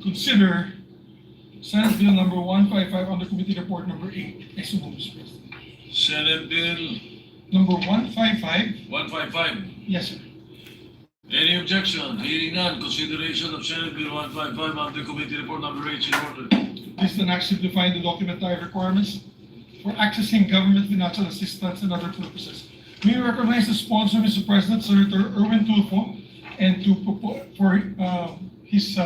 consider Senate Bill number 155 under Committee Report number 8. I so move, Mr. President. Senate Bill Number 155. 155. Yes, sir. Any objection? Hearing none. Consideration of Senate Bill 155 under Committee Report number 8 in order. This is an act simplifying the documentary requirements for accessing government financial assistance and other purposes. We recognize the sponsor, Mr. President, Senator Erwin Tulfo, and for his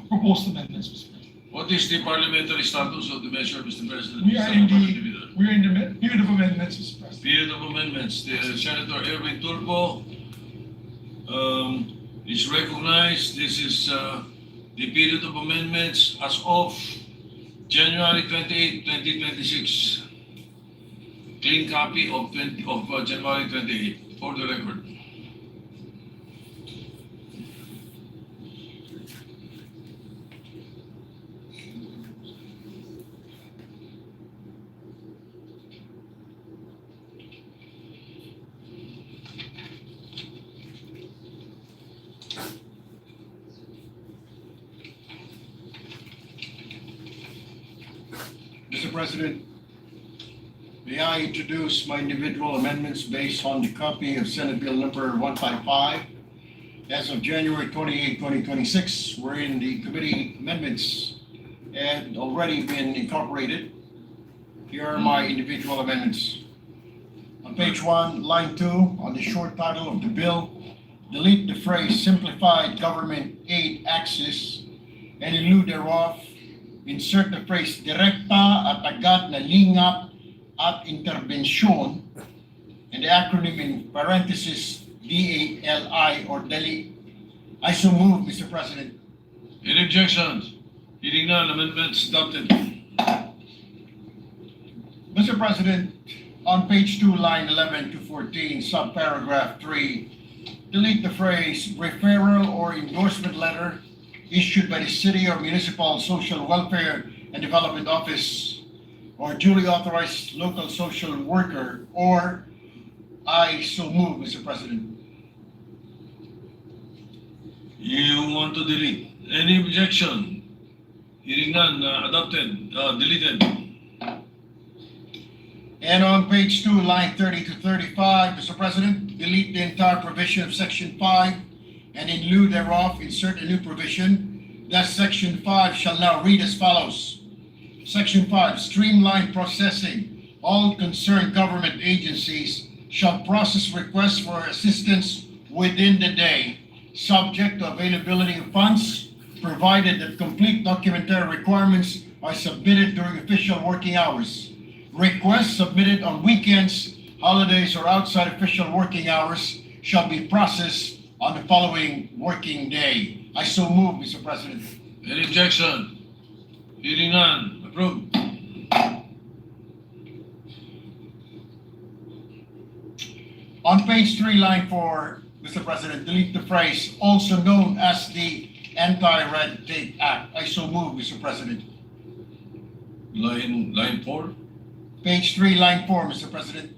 proposed amendments, Mr. President. What is the parliamentary status of the measure, Mr. President? We are in the period of amendments, Mr. President. Period of amendments. The Senator Erwin Turbo is recognized. This is the period of amendments as of January 28, 2026. Clean copy of January 28 for the record. Mr. President, may I introduce my individual amendments based on the copy of Senate Bill number 155 as of January 28, 2026, wherein the committee amendments had already been incorporated. Here are my individual amendments. On page 1, line 2, on the short title of the bill, delete the phrase simplified government aid access and in lieu thereof, insert the phrase direkta at agad na lingap at interbensyon and the acronym in parenthesis DALI or DELI. I so move, Mr. President. Any objections? Hearing none. Amendments adopted. Mr. President, on page 2, line 11 to 14, subparagraph 3, delete the phrase referral or endorsement letter issued by the city or municipal social welfare and development office or duly authorized local social worker, or I so move, Mr. President. You want to delete? Any objection? Hearing none. Adopted. Deleted. And on page 2, line 30 to 35, Mr. President, delete the entire provision of section 5 and in lieu thereof, insert a new provision. Thus, section 5 shall now read as follows. Section 5, streamline processing. All concerned government agencies shall process requests for assistance within the day, subject to availability of funds, provided that complete documentary requirements are submitted during official working hours. Requests submitted on weekends, holidays, or outside official working hours shall be processed on the following working day. I so move, Mr. President. Any objection? Hearing none. Approved. On page 3, line 4, Mr. President, delete the phrase also known as the Anti-Red Tape Act. I so move, Mr. President. Line 4. Page 3, line 4, Mr. President.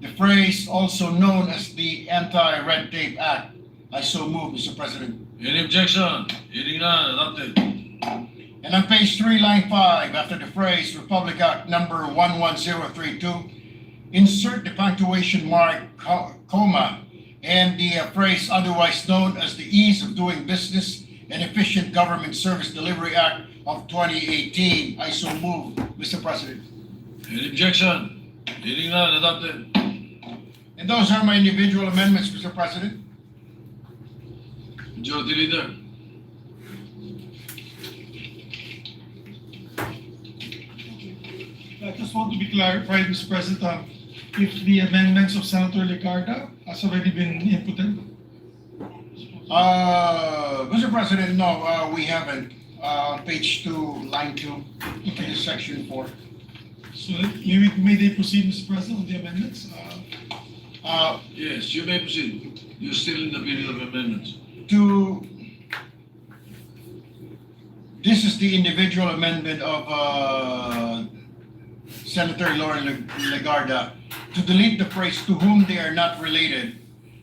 The phrase also known as the Anti-Red Tape Act. I so move, Mr. President. Any objection? Hearing none. Adopted. And on page 3, line 5, after the phrase Republic Act number 11032, insert the punctuation mark, comma, and the phrase otherwise known as the Ease of Doing Business and Efficient Government Service Delivery Act of 2018. I so move, Mr. President. Any objection? Hearing none. Adopted. And those are my individual amendments, Mr. President. Majority Leader. I just want to be clarified, Mr. President, if the amendments of Senator Legarda has already been inputted. Mr. President, no, we haven't. Page 2, line 2, okay, section 4. So may they proceed, Mr. President, with the amendments? Yes, you may proceed. You're still in the period of amendments. This is the individual amendment of Senator Lauren Legarda to delete the phrase to whom they are not related.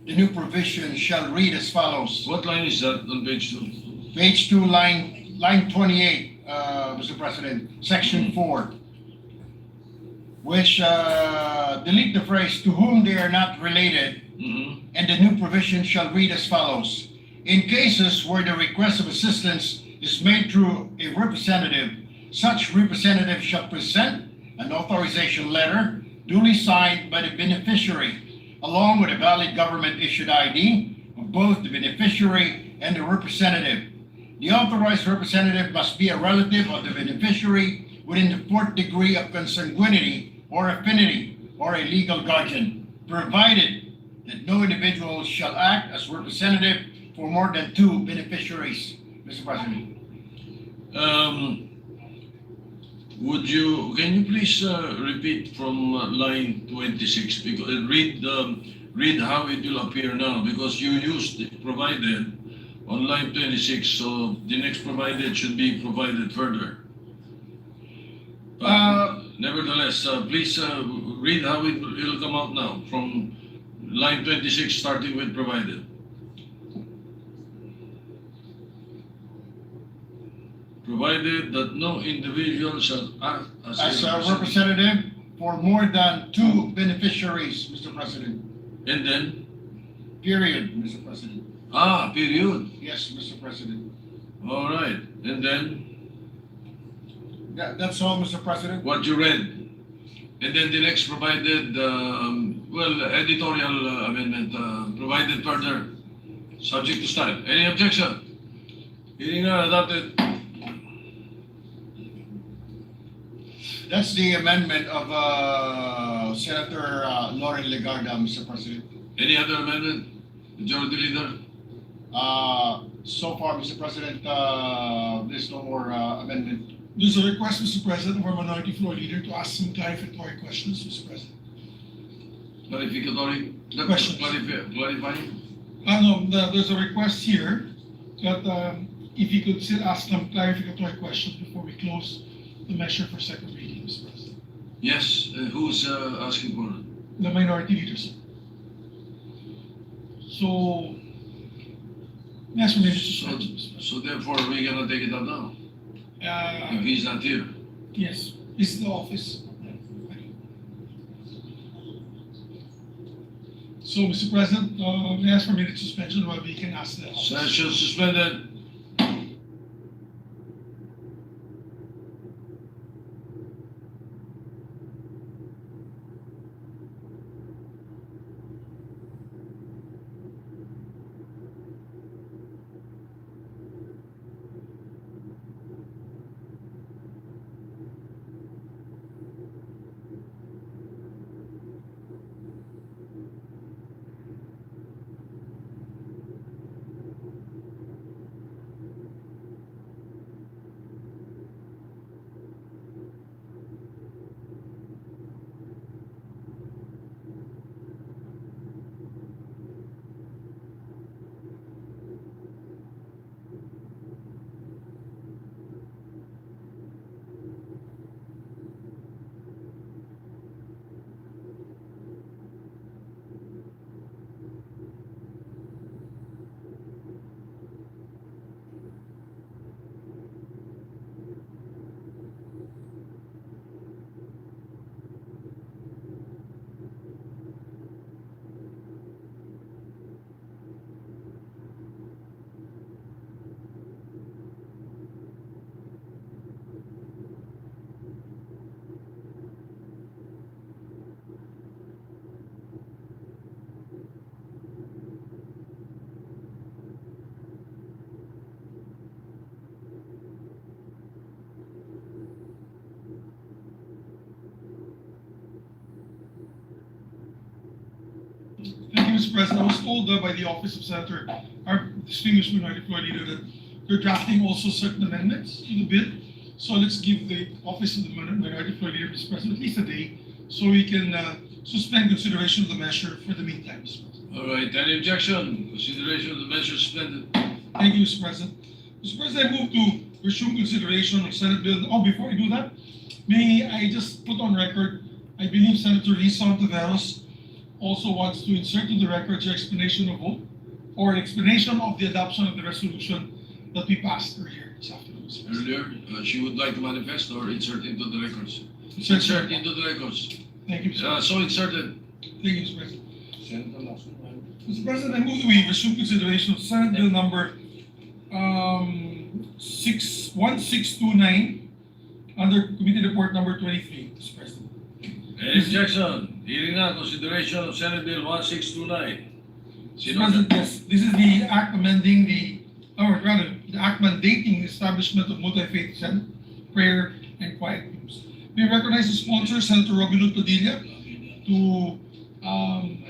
The new provision shall read as follows. What line is that on page 2? Page 2, line 28, Mr. President, section 4, which delete the phrase "to whom they are not related," and the new provision shall read as follows. In cases where the request of assistance is made through a representative, such representative shall present an authorization letter duly signed by the beneficiary, along with a valid government-issued ID of both the beneficiary and the representative. The authorized representative must be a relative of the beneficiary within the fourth degree of consanguinity or affinity, or a legal guardian, provided that no individual shall act as representative for more than two beneficiaries, Mr. President. Can you please repeat from line 26, because read how it will appear now, because you used provided on line 26, so the next provided should be provided further. Nevertheless, please read how it will come out now from line 26, starting with provided. Provided that no individual shall act As a representative for more than two beneficiaries, Mr. President. And then, Period, Mr. President. period. Yes, Mr. President. All right. And then, That's all, Mr. President. what you read. And then the next provided, editorial amendment, provided further, subject to style. Any objection? Hearing none, adopted. That's the amendment of Senator Lauren Legarda, Mr. President. Any other amendment? Majority Leader? So far, Mr. President, there's no more amendment. There's a request, Mr. President, for Minority Floor Leader to ask some clarificatory questions, Mr. President. Clarificatory? Questions. Clarifying? There's a request here that if you could still ask some clarificatory questions before we close the measure for second reading, Mr. President. Yes, who's asking for it? The Minority Leader, sir. So, yes, for me, Mr. President. So therefore, we're gonna take it up now, if he's not here. Yes, this is the office. So, Mr. President, may I ask for a minute suspension while we can ask the office. Session suspended. Thank you, Mr. President. I was told by the office of Senator, our distinguished Minority Floor Leader, that they're drafting also certain amendments to the bill. So let's give the office of the Minority Floor Leader, Mr. President, at least a day, so we can suspend consideration of the measure for the meantime, Mr. President. All right, any objection? Consideration of the measure suspended. Thank you, Mr. President. Mr. President, I move to resume consideration of Senate Bill. Oh, before I do that, may I just put on record, I believe Senator Risa Ontiveros also wants to insert to the record your explanation of vote or explanation of the adoption of the resolution that we passed earlier this afternoon. Mr. President. Earlier, she would like to manifest or insert into the records? Sir, Insert into the records. Thank you, Mr. So inserted. Thank you, Mr. President. Mr. President, I move that we resume consideration of Senate Bill number 1629 under Committee Report number 23, Mr. President. Any objection? Hearing none, consideration of Senate Bill 1629. Mr. President, yes, this is the act amending or rather, the act mandating the establishment of multi-faith prayer and quiet rooms. We recognize the sponsor, Senator Robin Padilla, to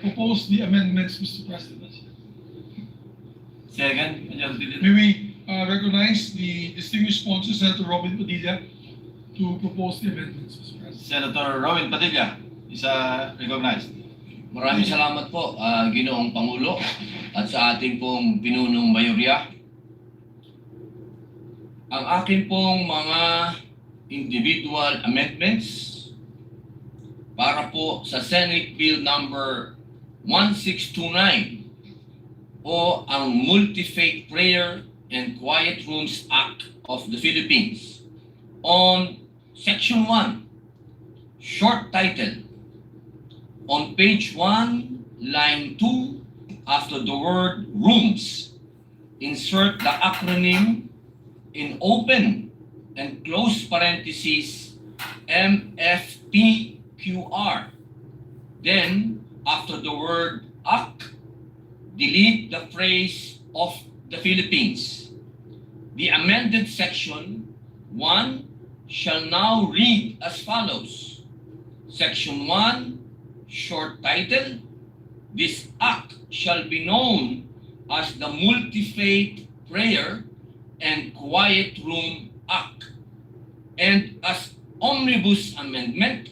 propose the amendments, Mr. President. Second, Majority Leader. May we recognize the distinguished sponsor, Senator Robin Padilla, to propose the amendments, Mr. President. Senator Robin Padilla is recognized. Maraming salamat po, Ginoong Pangulo, at sa ating pong pinunong mayorya. Ang akin pong mga individual amendments para po sa Senate Bill number 1629 o ang Multi-Faith Prayer and Quiet Rooms Act of the Philippines on Section 1, short title, on page 1, line 2, after the word rooms, insert the acronym in open and close parentheses MFPQR. Then, after the word AK, delete the phrase of the Philippines. The amended section 1 shall now read as follows. Section 1, short title, this act shall be known as the Multi-Faith Prayer and Quiet Room Act, and as Omnibus Amendment,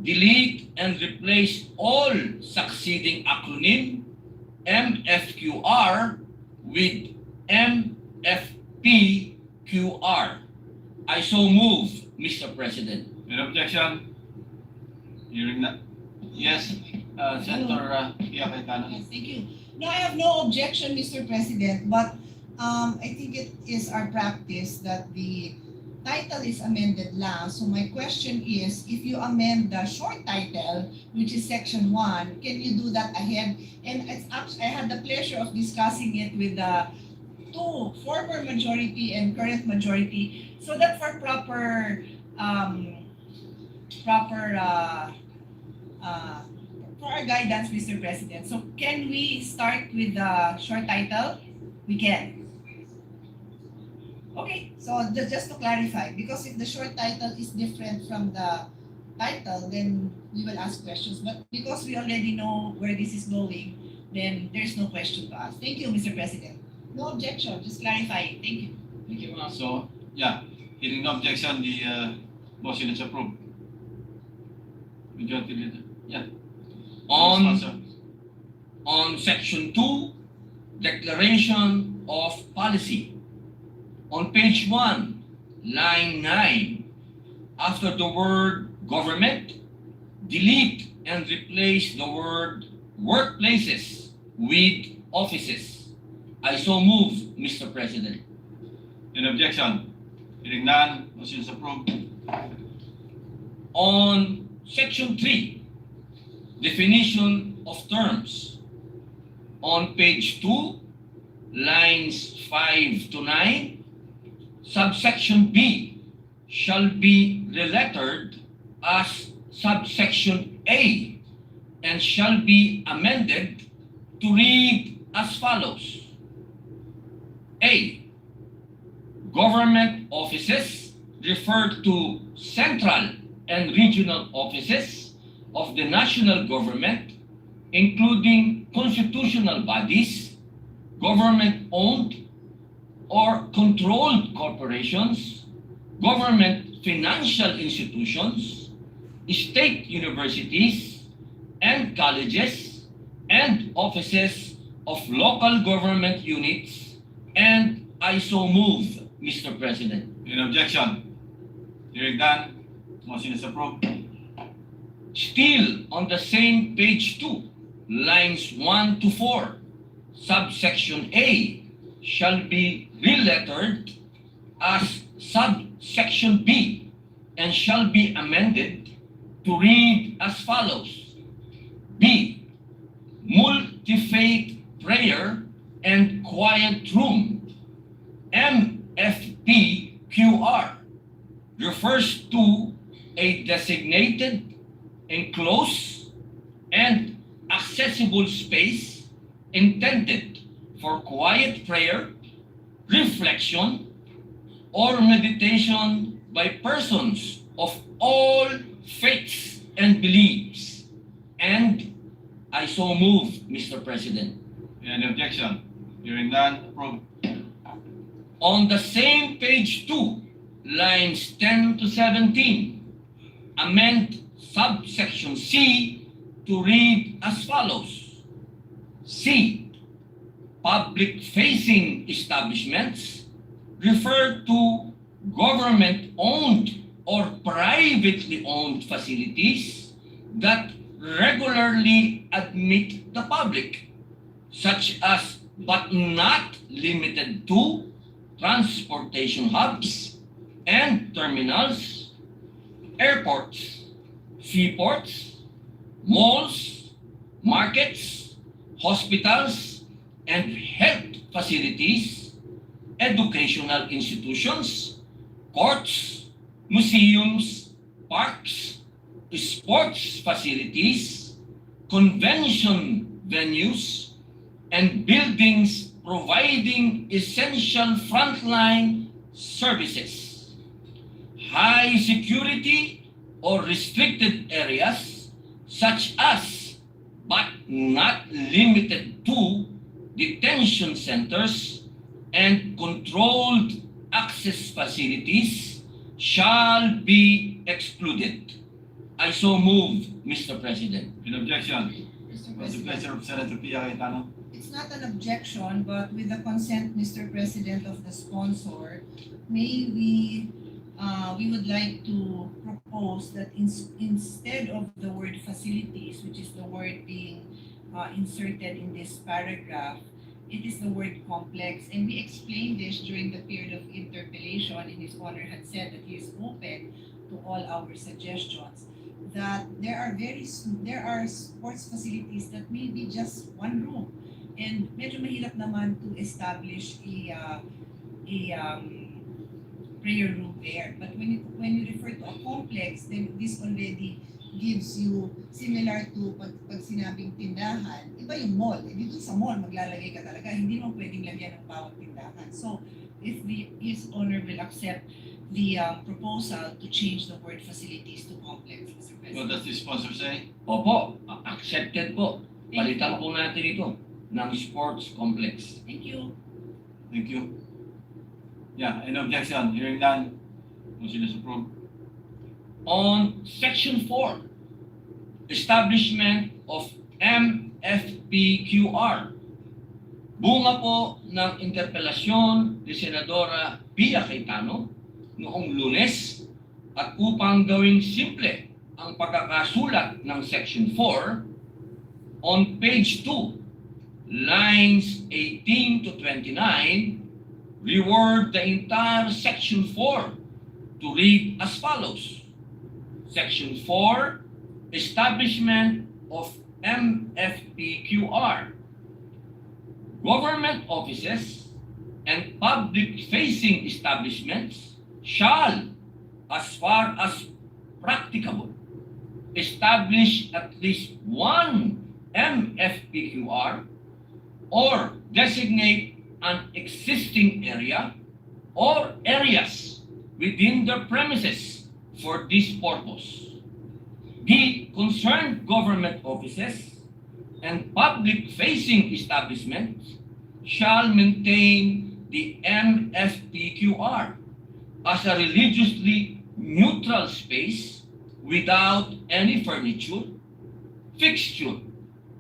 delete and replace all succeeding acronym MFQR with MFPQR. I so move, Mr. President. Any objection? Hearing none. Yes, Senator Pia Cayetano. Yes, thank you. No, I have no objection, Mr. President, but I think it is our practice that the title is amended lang. So my question is, if you amend the short title, which is section 1, can you do that ahead? And it's actually, I had the pleasure of discussing it with the two former majority and current majority, so that for proper for our guidance, Mr. President. So can we start with the short title? We can. Okay, so just to clarify, because if the short title is different from the title, then we will ask questions. But because we already know where this is going, then there's no question to ask. Thank you, Mr. President. No objection, just clarifying. Thank you. Thank you. So, yeah, hearing no objection, the motion is approved. Majority Leader. Yeah. Sponsor. On section 2, declaration of policy. On page 1, line 9, after the word government, delete and replace the word workplaces with offices. I so move, Mr. President. Any objection? Hearing none, motion is approved. On section 3, definition of terms. On page 2, lines 5 to 9, subsection B shall be relettered as subsection A and shall be amended to read as follows. A. Government offices refer to central and regional offices of the national government, including constitutional bodies, government-owned or controlled corporations, government financial institutions, state universities, and colleges, and offices of local government units, and I so move, Mr. President. Any objection? Hearing none, motion is approved. Still on the same page 2, lines 1 to 4, subsection A shall be relettered as subsection B and shall be amended to read as follows. B. Multi-faith prayer and quiet room. MFPQR refers to a designated, enclosed, and accessible space intended for quiet prayer, reflection, or meditation by persons of all faiths and beliefs. And I so move, Mr. President. Any objection? Hearing none, approved. On the same page 2, lines 10 to 17, amend subsection C to read as follows. C. Public-facing establishments refer to government-owned or privately owned facilities that regularly admit the public, such as but not limited to transportation hubs and terminals, airports, seaports, malls, markets, hospitals, and health facilities, educational institutions, courts, museums, parks, sports facilities, convention venues, and buildings providing essential frontline services. High security or restricted areas such as, but not limited to, detention centers and controlled access facilities shall be excluded. I so move, Mr. President. Any objection? Mr. What's the President, pleasure of Senator Pia Cayetano? it's not an objection, but with the consent, Mr. President, of the sponsor, may we would like to propose that instead of the word facilities, which is the word being inserted in this paragraph, it is the word complex. And we explained this during the period of interpellation, and His Honor had said that he is open to all our suggestions. That there are sports facilities that may be just one room, and medyo mahirap naman to establish a prayer room there. But when you refer to a complex, then this already gives you, similar to pag sinabing tindahan, iba yung mall. Eh, dito sa mall, maglalagay ka talaga, hindi mo pwedeng lagyan ng bawat tindahan. So, if His Honor will accept the proposal to change the word facilities to complex, Mr. What President. does the sponsor say? Opo, accepted po. Palitan po natin ito ng sports complex. Thank you. Thank you. Yeah, any objection? Hearing none, motion is approved. On Section 4, establishment of MFPQR. Bunga po ng interpelasyon ni Senadora Pia Cayetano noong Lunes, at upang gawing simple ang pagkakasulat ng Section 4, on page 2, lines 18 to 29, reword the entire Section 4 to read as follows. Section 4, establishment of MFPQR. Government offices and public-facing establishments shall, as far as practicable, establish at least one MFPQR or designate an existing area or areas within the premises for this purpose. The concerned government offices and public-facing establishments shall maintain the MFPQR as a religiously neutral space without any furniture, fixture,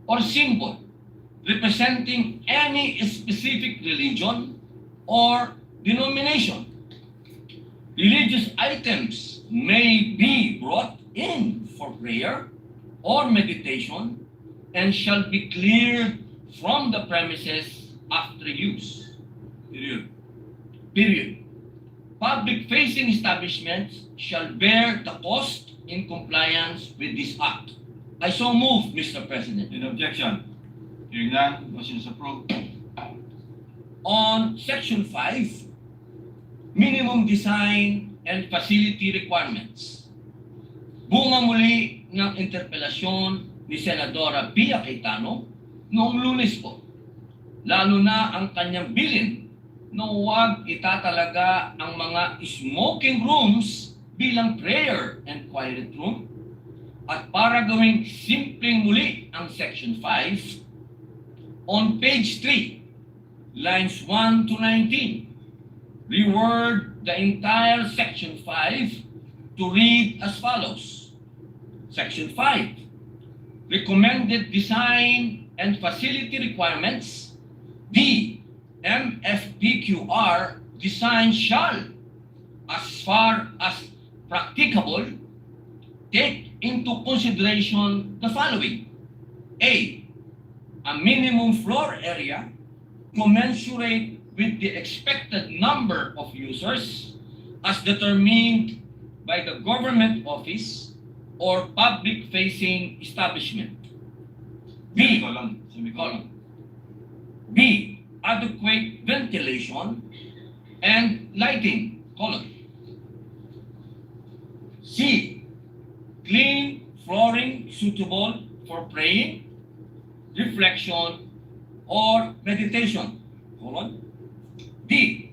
or symbol representing any specific religion or denomination. Religious items may be brought in for prayer or meditation and shall be cleared from the premises after use. Period. Period. Public-facing establishments shall bear the cost in compliance with this act. I so move, Mr. President. In objection? Hearing none, motion is approved. On Section 5, minimum design and facility requirements. Bunga muli ng interpelasyon ni Senadora Pia Cayetano noong Lunes po. Lalo na ang kanyang bilin na huwag itatalaga ang mga smoking rooms bilang prayer and quiet room. At para gawing simpleng muli ang Section 5, on page 3, lines 1 to 19, reword the entire Section 5 to read as follows. Section 5, recommended design and facility requirements. The MFPQR design shall, as far as practicable, take into consideration the following. A minimum floor area commensurate with the expected number of users as determined by the government office or public-facing establishment. B. Semicolon. B. Adequate ventilation and lighting. Colon. C. Clean flooring suitable for praying, reflection, or meditation. Colon. D.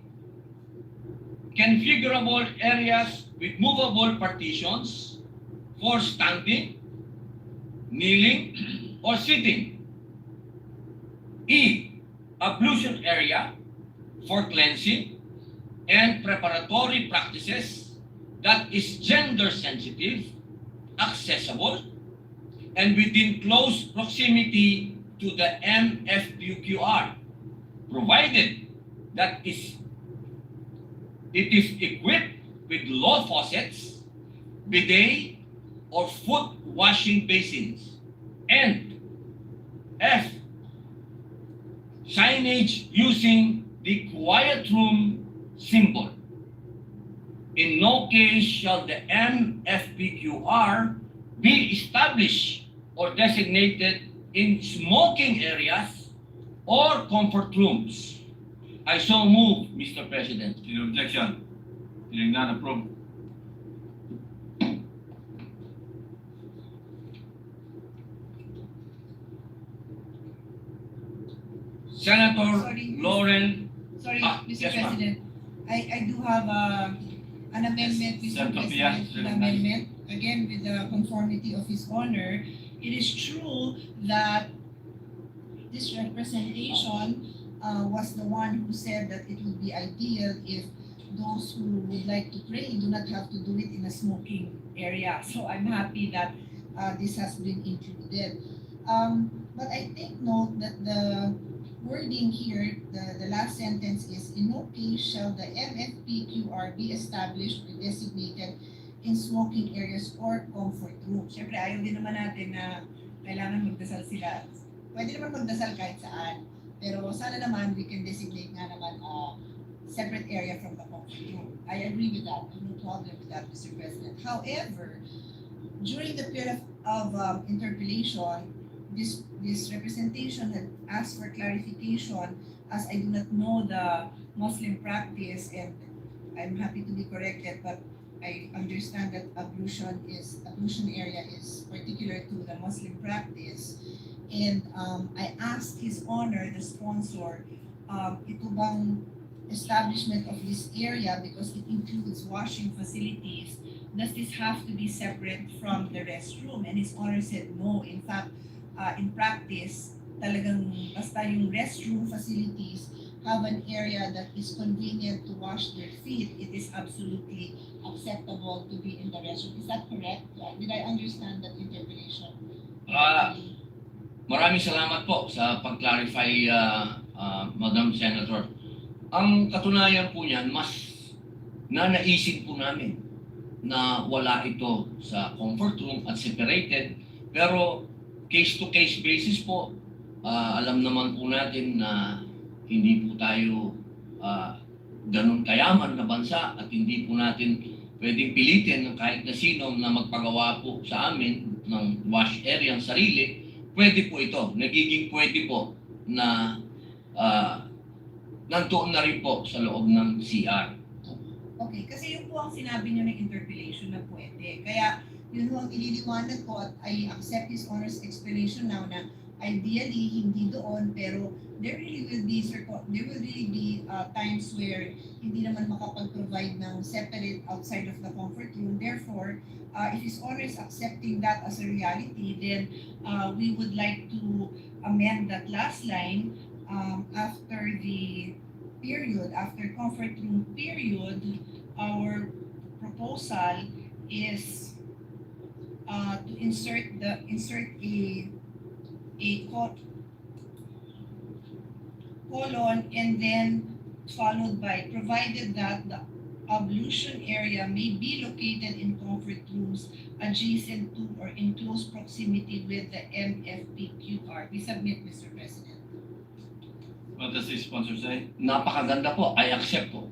Configurable areas with movable partitions for standing, kneeling, or sitting. E. Ablution area for cleansing and preparatory practices that is gender sensitive, accessible, and within close proximity to the MFPQR, provided that it is equipped with low faucets, bidet, or foot washing basins. And F. Signage using the quiet room symbol. In no case shall the MFPQR be established or designated in smoking areas or comfort rooms. I so move, Mr. President. In objection? Hearing none, approved. Senator Sorry. Lauren. Sorry, Ah, Mr. yes, ma'am. President. I do have an amendment, Mr. Senator President, Pia, an amendment, again with the conformity of His Honor. It is true that this representation was the one who said that it would be ideal if those who would like to pray do not have to do it in a smoking area. So I'm happy that this has been included. But I take note that the wording here, the last sentence is, in no case shall the MFPQR be established or designated in smoking areas or comfort rooms. Siyempre, ayaw din naman natin na kailangan magdasal sila. Pwede naman magdasal kahit saan. Pero sana naman we can designate nga naman a separate area from the comfort room. I agree with that. I have no problem with that, Mr. President. However, during the period of interpellation, this representation had asked for clarification, as I do not know the Muslim practice, and I'm happy to be corrected, but I understand that ablution area is particular to the Muslim practice. And I asked His Honor, the sponsor, ito bang establishment of this area, because it includes washing facilities, does this have to be separate from the restroom? And His Honor said no. In fact, in practice, talagang basta yung restroom facilities have an area that is convenient to wash their feet, it is absolutely acceptable to be in the restroom. Is that correct? Did I understand that interpretation? Maraming salamat po sa pag-clarify, Madam Senator. Ang katunayan po niyan, mas nanaisip po namin na wala ito sa comfort room at separated, pero case-to-case basis po, alam naman po natin na hindi po tayo ganun kayaman na bansa at hindi po natin pwedeng pilitin ng kahit na sino na magpagawa po sa amin ng wash area ang sarili, pwede po ito. Nagiging pwede po na nandoon na rin po sa loob ng CR. Okay, kasi yun po ang sinabi niyo ng interpellation na pwede. Kaya yun po ang ililiwanag ko at I accept his honor's explanation now na ideally hindi doon pero there will really be times where hindi naman makapag-provide ng separate outside of the comfort room. Therefore, if his honor is accepting that as a reality, then we would like to amend that last line after the period, after comfort room period, our proposal is to insert a colon and then followed by provided that the ablution area may be located in comfort rooms adjacent to or in close proximity with the MFPQR. We submit, Mr. President. What does the sponsor say? Napakaganda po. I accept po.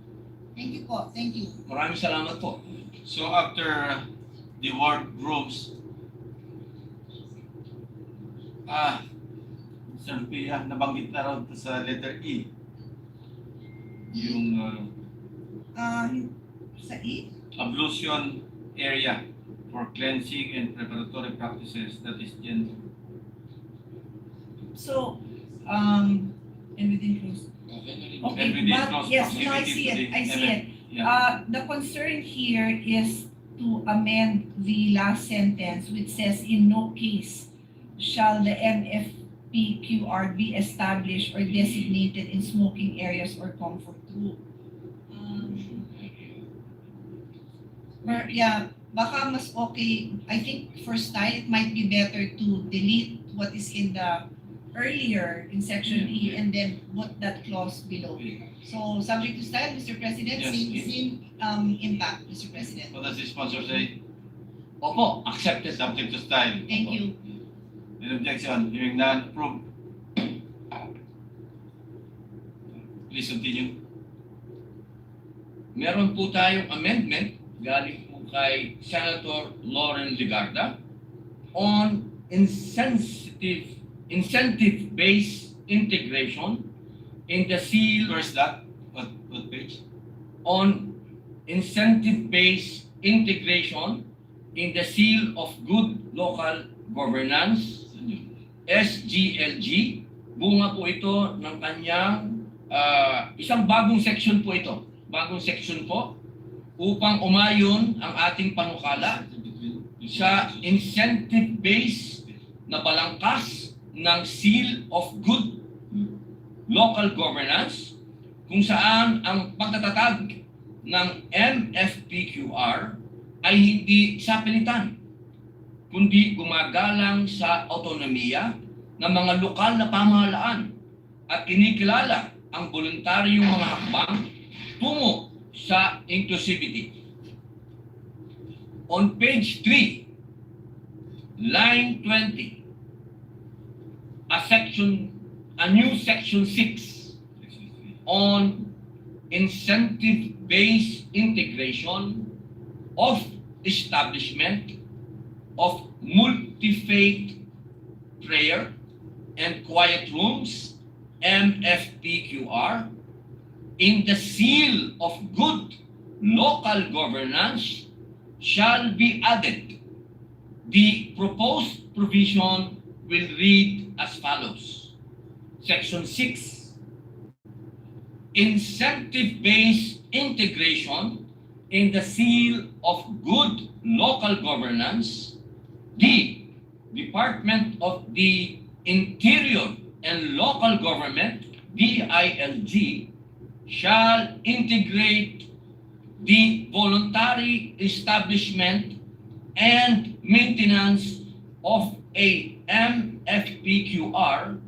Thank you po. Thank you. Maraming salamat po. So after the word rooms, Sir Pia, nabanggit na raw sa letter E. Yung Sa E? ablution area for cleansing and preparatory practices, that is gender. So, and within close. And Okay, within but close yes, no, I proximity see to it. the I see it. Yeah. The concern here is to amend the last sentence which says in no case shall the MFPQR be established or designated in smoking areas or comfort room. Yeah, baka mas okay, I think for style, it might be better to delete what is in the earlier in section E and then put that clause below. So subject to style, Mr. President, Yes, same impact, Mr. President. What does the sponsor say? Opo, accepted. Subject to style. Thank Opo. you. Any objection? Hearing none, approved. Please continue. Meron po tayong amendment galing po kay Senator Lauren Legarda on incentive-based integration in the seal Where's that? What page? on incentive-based integration in the seal of good local governance, SGLG. Bunga po ito ng kanyang isang bagong section po ito. Bagong section po upang umayon ang ating panukala sa incentive-based na balangkas ng seal of good local governance kung saan ang pagtatatag ng MFPQR ay hindi sa pilitan kundi gumagalang sa autonomiya ng mga lokal na pamahalaan at kinikilala ang voluntaryong mga hakbang tungo sa inclusivity. On page 3, line 20, a new section 6 on incentive-based integration of establishment of multi-faith prayer and quiet rooms, MFPQR, in the seal of good local governance shall be added. The proposed provision will read as follows. Section 6. Incentive-based integration in the seal of good local governance, the Department of the Interior and Local Government, DILG, shall integrate the voluntary establishment and maintenance of a MFPQR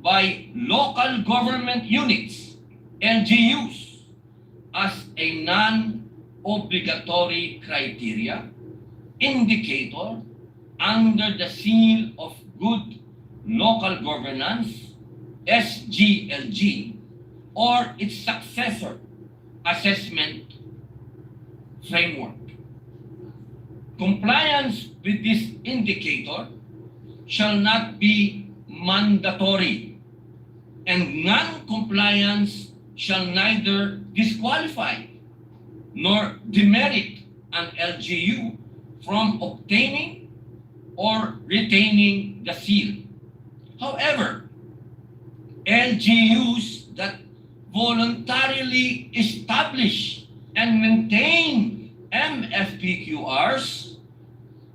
by local government units, LGUs, as a non-obligatory criteria, indicator under the seal of good local governance, SGLG, or its successor assessment framework. Compliance with this indicator shall not be mandatory, and non-compliance shall neither disqualify nor demerit an LGU from obtaining or retaining the seal. However, LGUs that voluntarily establish and maintain MFPQRs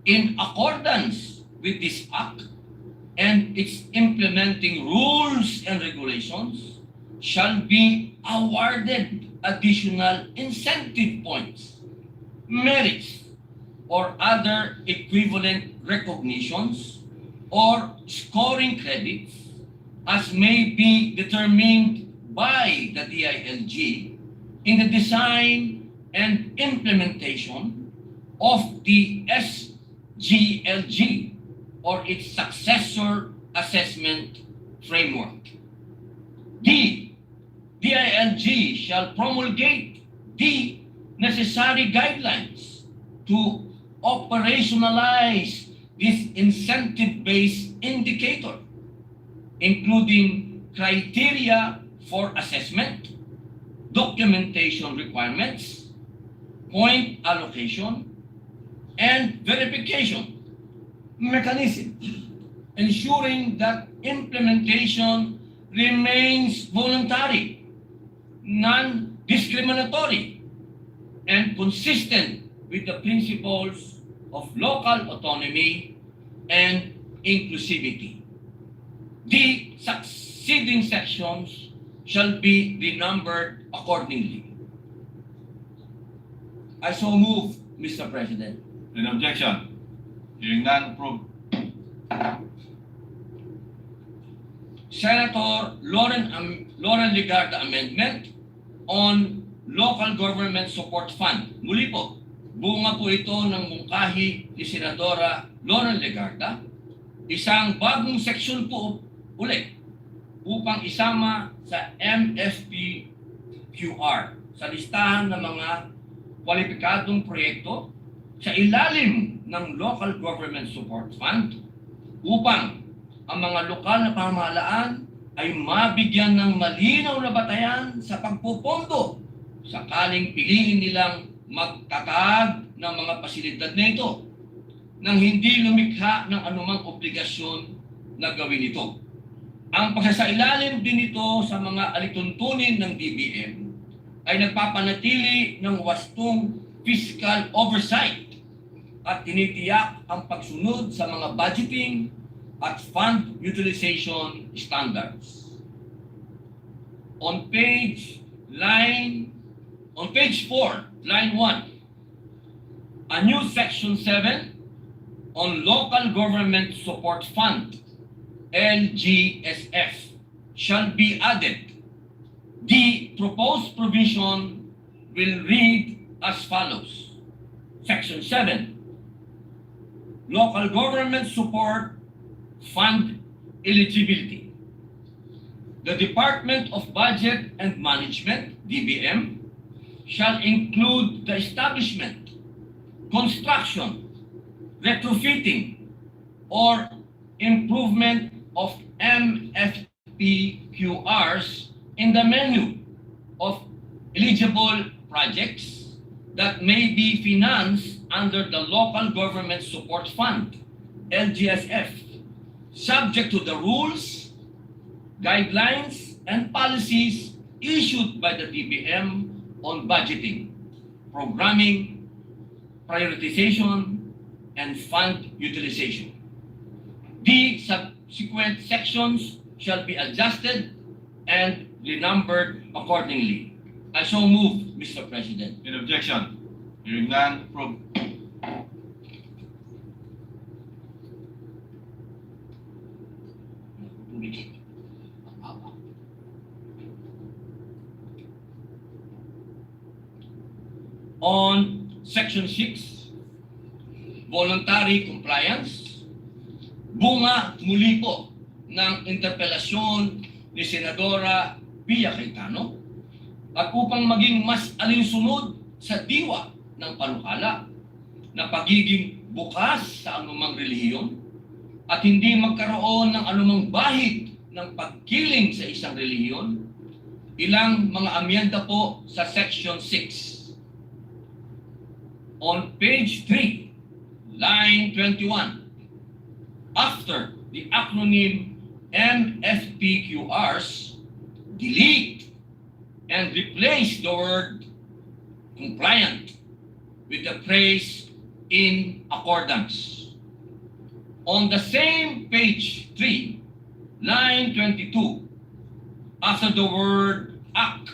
in accordance with this Act and its implementing rules and regulations shall be awarded additional incentive points, merits, or other equivalent recognitions or scoring credits as may be determined by the DILG in the design and implementation of the SGLG or its successor assessment framework. The DILG shall promulgate the necessary guidelines to operationalize this incentive-based indicator, including criteria for assessment, documentation requirements, point allocation, and verification mechanism, ensuring that implementation remains voluntary, non-discriminatory, and consistent with the principles of local autonomy and inclusivity. The succeeding sections shall be renumbered accordingly. I so move, Mr. President. Any objection? Hearing none, approved. Senator Lauren Legarda amendment on Local Government Support Fund. Muli po, bunga po ito ng mungkahi ni Senadora Lauren Legarda. Isang bagong section po ulit upang isama sa MFPQR sa listahan ng mga kwalipikadong proyekto sa ilalim ng Local Government Support Fund upang ang mga lokal na pamahalaan ay mabigyan ng malinaw na batayan sa pagpupondo sakaling piliin nilang magtatag ng mga pasilidad na ito nang hindi lumikha ng anumang obligasyon na gawin ito. Ang pagsasailalim din ito sa mga alituntunin ng DBM ay nagpapanatili ng wastong fiscal oversight at tinitiyak ang pagsunod sa mga budgeting at fund utilization standards. On page 4, line 1, a new section 7 on Local Government Support Fund, LGSF, shall be added. The proposed provision will read as follows. Section 7, Local Government Support Fund eligibility. The Department of Budget and Management, DBM, shall include the establishment, construction, retrofitting, or improvement of MFPQRs in the menu of eligible projects that may be financed under the Local Government Support Fund, LGSF, subject to the rules, guidelines, and policies issued by the DBM on budgeting, programming, prioritization, and fund utilization. The subsequent sections shall be adjusted and renumbered accordingly. I so move, Mr. President. Any objection? Hearing none, approved. On Section 6, voluntary compliance, bunga muli po ng interpelasyon ni Senadora Pia Cayetano at upang maging mas alinsunod sa diwa ng panukala na pagiging bukas sa anumang relihiyon at hindi magkaroon ng anumang bahid ng pagkiling sa isang relihiyon, ilang mga amyenda po sa Section 6. On page 3, line 21, after the acronym MFPQRs, delete and replace the word compliant with the phrase in accordance. On the same page 3, line 22, after the word act,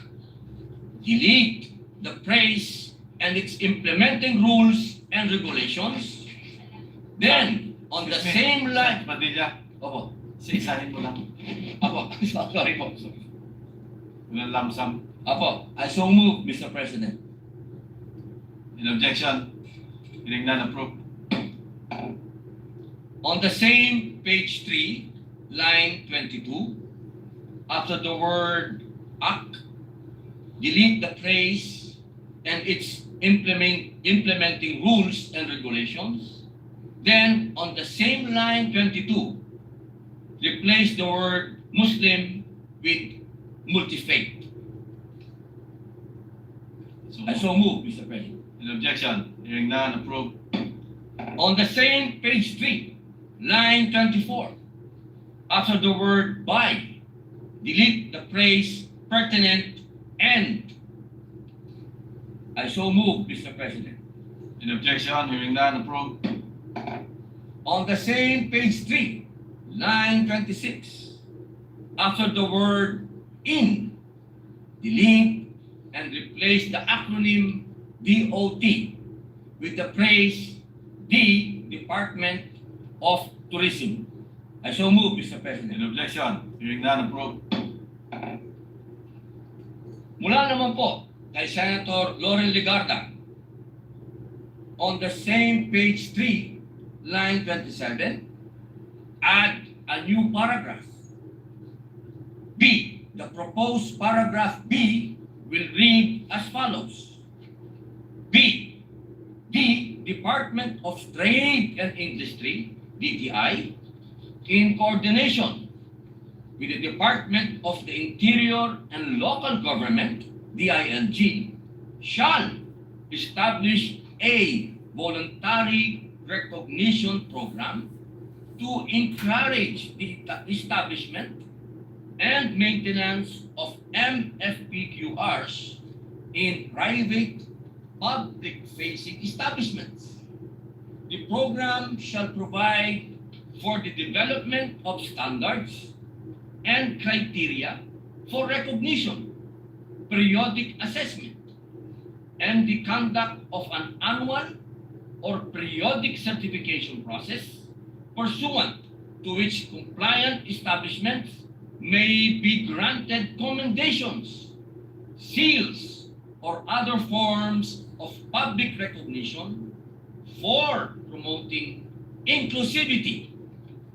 delete the phrase and its implementing rules and regulations. Then, on the same line, Padilla, Opo, isa-isahin mo lang. Opo, sorry po. Walang lamsam. Opo, I so move, Mr. President. In objection, hearing none, approved. On the same page 3, line 22, after the word act, delete the phrase and its implementing rules and regulations. Then, on the same line 22, replace the word Muslim with multi-faith. I so move, Mr. President. In objection, hearing none, approved. On the same page 3, line 24, after the word by, delete the phrase pertinent and. I so move, Mr. President. In objection, hearing none, approved. On the same page 3, line 26, after the word in, delete and replace the acronym DOT with the phrase the Department of Tourism. I so move, Mr. President. In objection, hearing none, approved. Mula naman po kay Senator Loren Legarda, on the same page 3, line 27, add a new paragraph. B. The proposed paragraph B will read as follows. B. The Department of Trade and Industry, DTI, in coordination with the Department of the Interior and Local Government, DILG, shall establish a voluntary recognition program to encourage the establishment and maintenance of MFPQRs in private public-facing establishments. The program shall provide for the development of standards and criteria for recognition, periodic assessment, and the conduct of an annual or periodic certification process pursuant to which compliant establishments may be granted commendations, seals, or other forms of public recognition for promoting inclusivity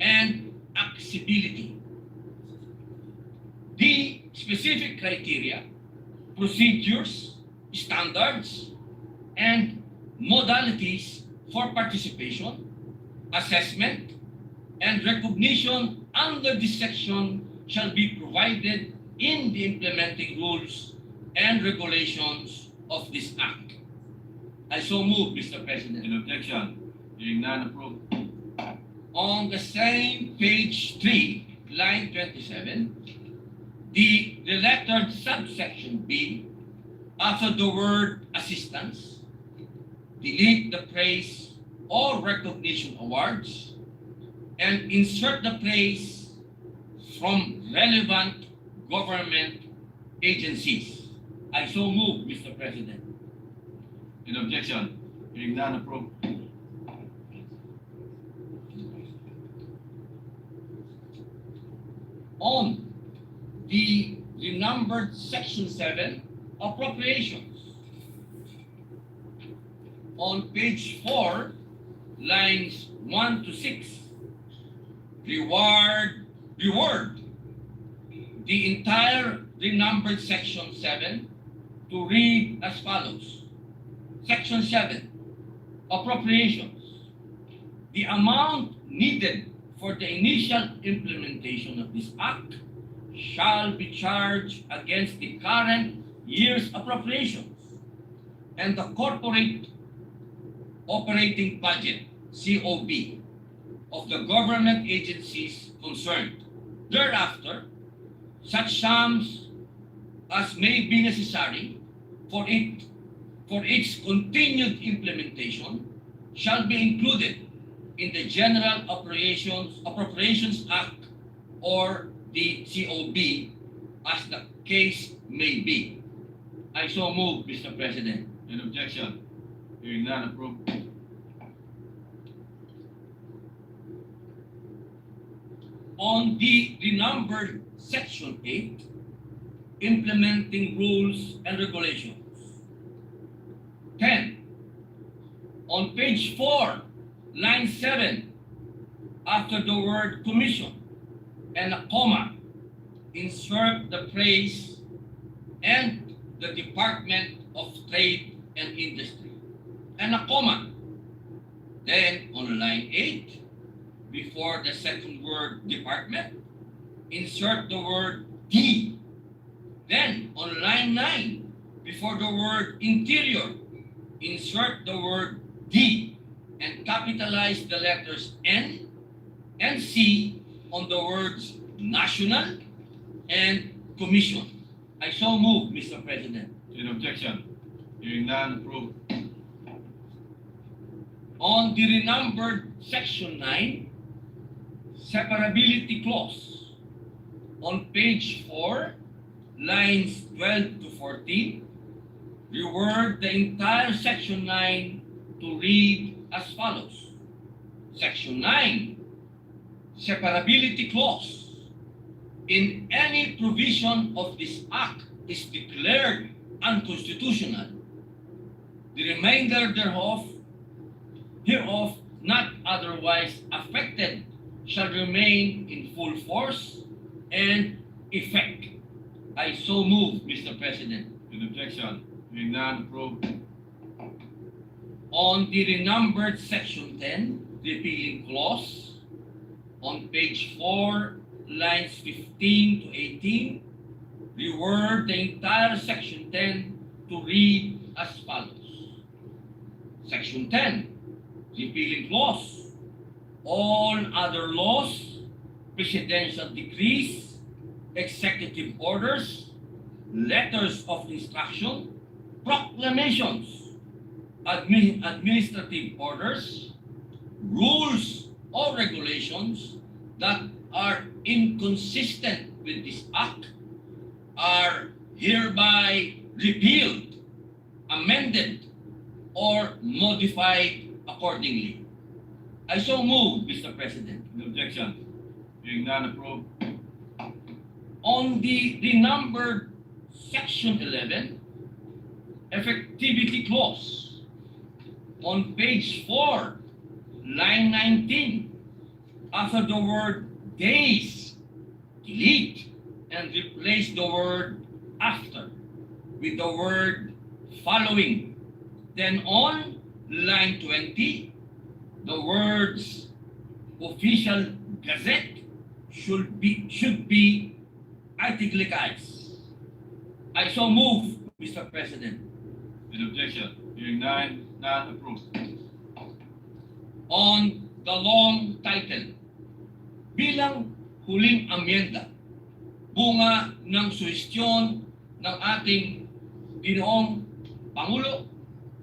and accessibility. The specific criteria, procedures, standards, and modalities for participation, assessment, and recognition under this section shall be provided in the implementing rules and regulations of this Act. I so move, Mr. President. In objection, hearing none, approved. On the same page 3, line 27, the lettered subsection B, after the word assistance, delete the phrase or recognition awards and insert the phrase from relevant government agencies. I so move, Mr. President. In objection, hearing none, approved. On the renumbered section 7, appropriations. On page 4, lines 1 to 6, reward the entire renumbered Section 7 to read as follows. Section 7, Appropriations. The amount needed for the initial implementation of this act shall be charged against the current year's appropriations and the corporate operating budget, COB, of the government agencies concerned. Thereafter, such sums as may be necessary for its continued implementation shall be included in the General Appropriations Act or the COB as the case may be. I so move, Mr. President. Any objection? Hearing none, approved. On the renumbered Section 8, Implementing Rules and Regulations. 10. On page 4, line 7, after the word commission and a comma, insert the phrase and the Department of Trade and Industry, and a comma. Then on line 8, before the second word department, insert the word D. Then on line 9, before the word interior, insert the word D and capitalize the letters N and C on the words national and commission. I so move, Mr. President. Any objection? Hearing none, approved. On the renumbered Section 9, Separability Clause, on page 4, lines 12 to 14, reword the entire Section 9 to read as follows. Section 9, Separability Clause. In any provision of this Act is declared unconstitutional, the remainder hereof not otherwise affected shall remain in full force and effect. I so move, Mr. President. Any objection? Hearing none, approved. On the renumbered Section 10, repealing clause, on page 4, lines 15 to 18, reword the entire Section 10 to read as follows. Section 10, repealing clause. All other laws, presidential decrees, executive orders, letters of instruction, proclamations, administrative orders, rules or regulations that are inconsistent with this act are hereby repealed, amended, or modified accordingly. I so move, Mr. President. Any objection? Hearing none, approved. On the renumbered Section 11, Effectivity Clause, on page 4, line 19, after the word days, delete and replace the word after with the word following. Then on line 20, the words official gazette should be italicized. I so move, Mr. President. Any objection? Hearing none, approved. On the long title, bilang huling amyenda, bunga ng suhestyon ng ating Ginoong Pangulo,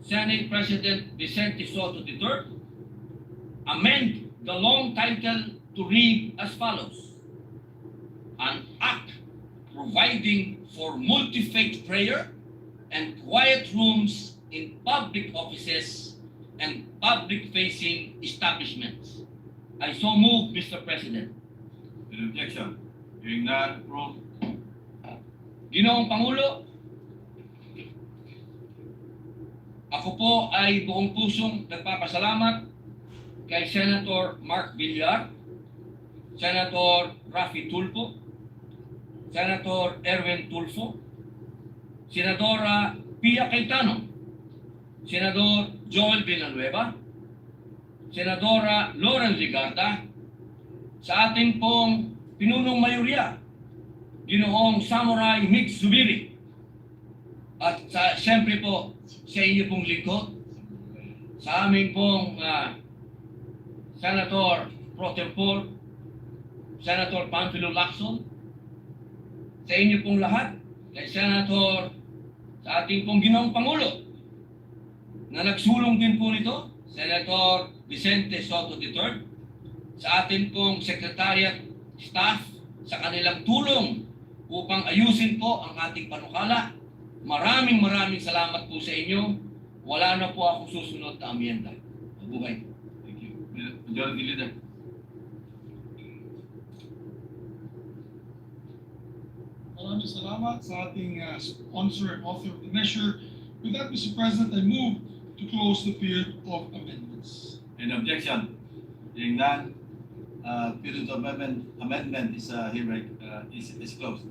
Senate President Vicente Soto III, amend the long title to read as follows. An act providing for multi-faith prayer and quiet rooms in public offices and public-facing establishments. I so move, Mr. President. Any objection? Hearing none, approved. Ginoong Pangulo, ako po ay buong pusong nagpapasalamat kay Senator Mark Villar, Senator Raffy Tulfo, Senator Erwin Tulfo, Senadora Pia Cayetano, Senador Joel Villanueva, Senadora Lauren Ligarda, sa ating pong pinunong mayoriya, Ginoong Samurai Mig Zubiri, at siyempre po sa inyo pong lingkod, sa aming pong Senator Pro Tempore, Senator Panfilo Lacson, sa inyo pong lahat, kay Senator, sa ating pong Ginoong Pangulo, na nagsulong din po nito, Senator Vicente Soto III, sa ating pong Secretariat staff, sa kanilang tulong upang ayusin po ang ating panukala. Maraming salamat po sa inyo. Wala na po akong susunod na amyenda. Mabuhay. Thank you. Majority Leader. Maraming salamat sa ating sponsor and author of the measure. With that, Mr. President, I move to close the period of amendments. Any objection? Hearing none, period of amendment is hereby is closed.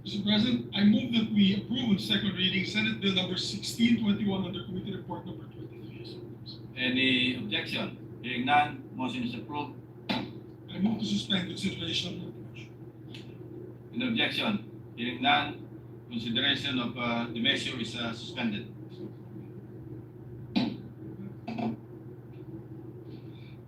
Mr. President, I move that we approve on second reading Senate Bill number 1621 under Committee Report number 23. Any objection? Hearing none, motion is approved. I move to suspend consideration of the measure. Any objection? Hearing none, consideration of the measure is suspended.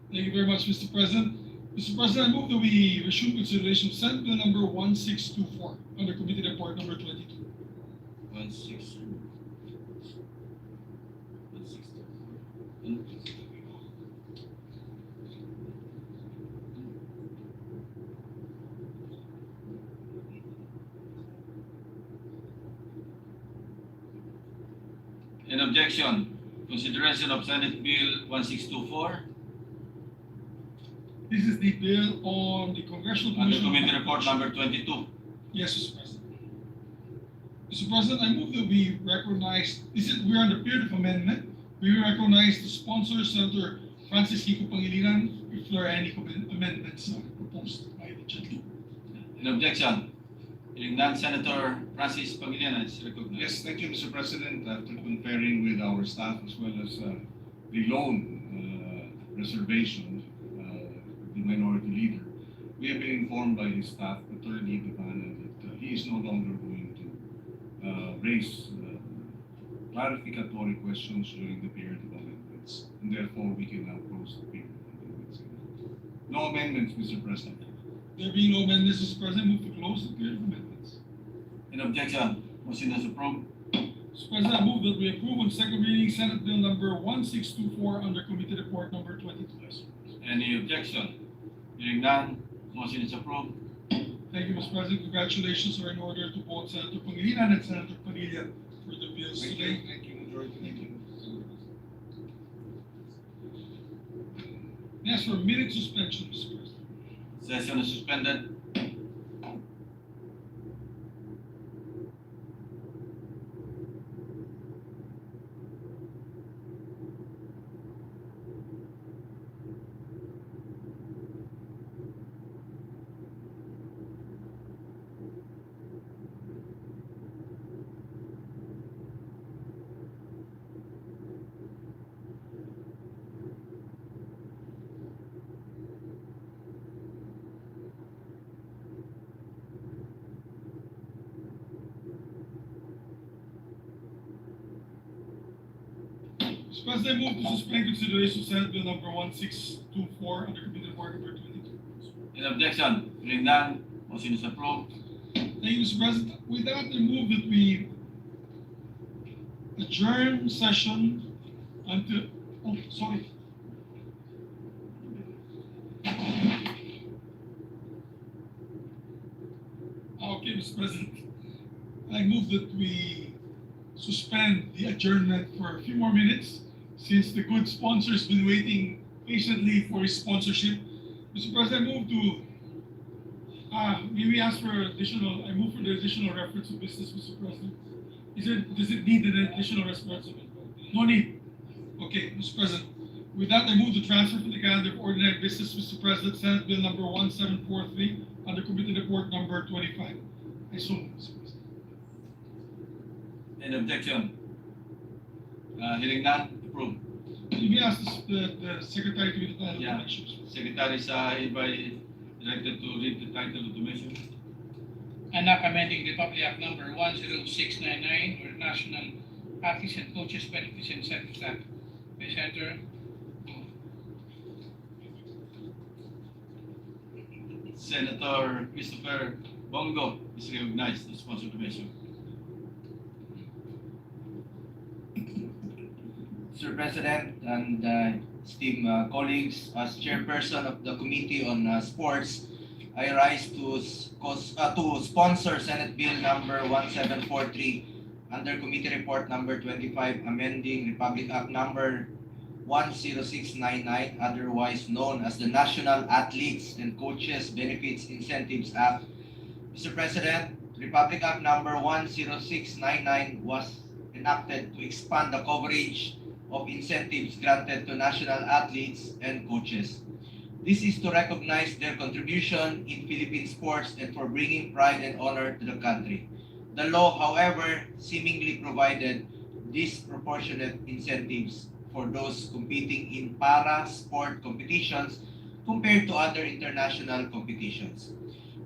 Thank you very much, Mr. President. Mr. President, I move that we resume consideration of Senate Bill number 1624 under Committee Report number 22. 16. An objection. Consideration of Senate Bill 1624 This is the bill on the Congressional under Commission. Committee Report number 22. Yes, Mr. President. Mr. President, I move that we recognize, we're on the period of amendment. We recognize the sponsor, Senator Francis Kiko Pangilinan, if there are any amendments proposed by the gentleman. An objection. Hearing none, Senator Francis Pangilinan is recognized. Yes, thank you, Mr. President. After conferring with our staff as well as the loan reservation, the minority leader, we have been informed by his staff, Attorney Devana, that he is no longer going to raise clarificatory questions during the period of amendments, and therefore we can now close the period of amendments. No amendments, Mr. President. There being no amendments, Mr. President, move to close the period of amendments. An objection. Motion is approved. Mr. President, I move that we approve on second reading Senate Bill number 1624 under Committee Report number 22. Any objection? Hearing none, motion is approved. Thank you, Mr. President. Congratulations are in order to both Senator Pangilinan and Senator Padilla for the bills Thank today. you, thank you, Majority. Thank you. Next, for minute suspension, Mr. President. Session is suspended. Mr. President, I move to suspend consideration of Senate Bill number 1624 under Committee Report number 22. An objection? Hearing none, motion is approved. Thank you, Mr. President. With that, I move that we adjourn session until, oh, sorry. Okay, Mr. President. I move that we suspend the adjournment for a few more minutes since the good sponsor's been waiting patiently for his sponsorship. Mr. President, I move to may we ask for additional, I move for the additional reference of business, Mr. President. Does it need an additional reference of it? No need. Okay, Mr. President. With that, I move to transfer from the calendar of ordinary business, Mr. President, Senate Bill number 1743 under Committee Report number 25. I so move, Mr. President. Any objection? Hearing none, approved. Let me ask the Secretary to read the title Yeah. of the measures. Secretary is hereby directed to read the title of the measure. An act amending Republic Act number 10699 or National Athletes and Coaches Benefits and Incentives Act. May Senator Senator Christopher Bongo is recognized to sponsor the measure. Mr. President and esteemed colleagues, as chairperson of the Committee on Sports, I rise to sponsor Senate Bill number 1743 under Committee Report number 25, amending Republic Act number 10699, otherwise known as the National Athletes and Coaches Benefits Incentives Act. Mr. President, Republic Act number 10699 was enacted to expand the coverage of incentives granted to national athletes and coaches. This is to recognize their contribution in Philippine sports and for bringing pride and honor to the country. The law, however, seemingly provided disproportionate incentives for those competing in para-sport competitions compared to other international competitions.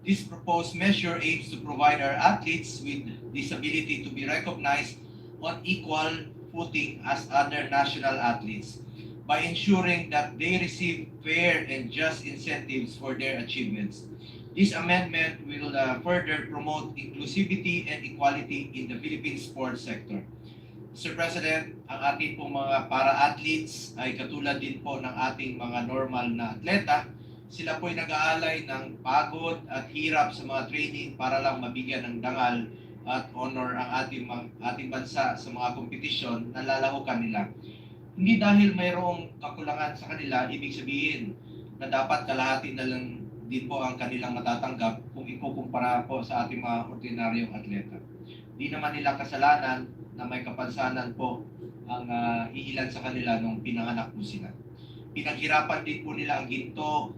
This proposed measure aims to provide our athletes with this ability to be recognized on equal footing as other national athletes by ensuring that they receive fair and just incentives for their achievements. This amendment will further promote inclusivity and equality in the Philippine sports sector. Mr. President, ang ating pong mga para-athletes ay katulad din po ng ating mga normal na atleta. Sila po ay nag-aalay ng pagod at hirap sa mga training para lang mabigyan ng dangal at honor ang ating bansa sa mga kompetisyon na lalahukan nila. Hindi dahil mayroong kakulangan sa kanila, ibig sabihin na dapat kalahati na lang din po ang kanilang matatanggap kung ikukumpara po sa ating mga ordinaryong atleta. Di naman nila kasalanan na may kapansanan po ang iilan sa kanila nung pinanganak po sila. Pinaghirapan din po nila ang ginto,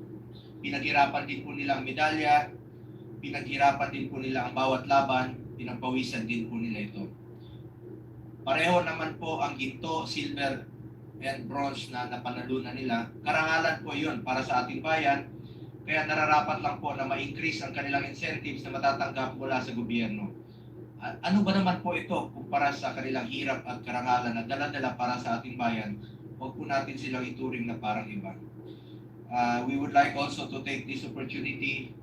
pinaghirapan din po nila ang medalya, pinaghirapan din po nila ang bawat laban, pinagpawisan din po nila ito. Pareho naman po ang ginto, silver, and bronze na napanalunan nila. Karangalan po yun para sa ating bayan, kaya nararapat lang po na ma-increase ang kanilang incentives na matatanggap mula sa gobyerno. Ano ba naman po ito kumpara sa kanilang hirap at karangalan na dala-dala para sa ating bayan? Huwag po natin silang ituring na parang iba. We would like also to take this opportunity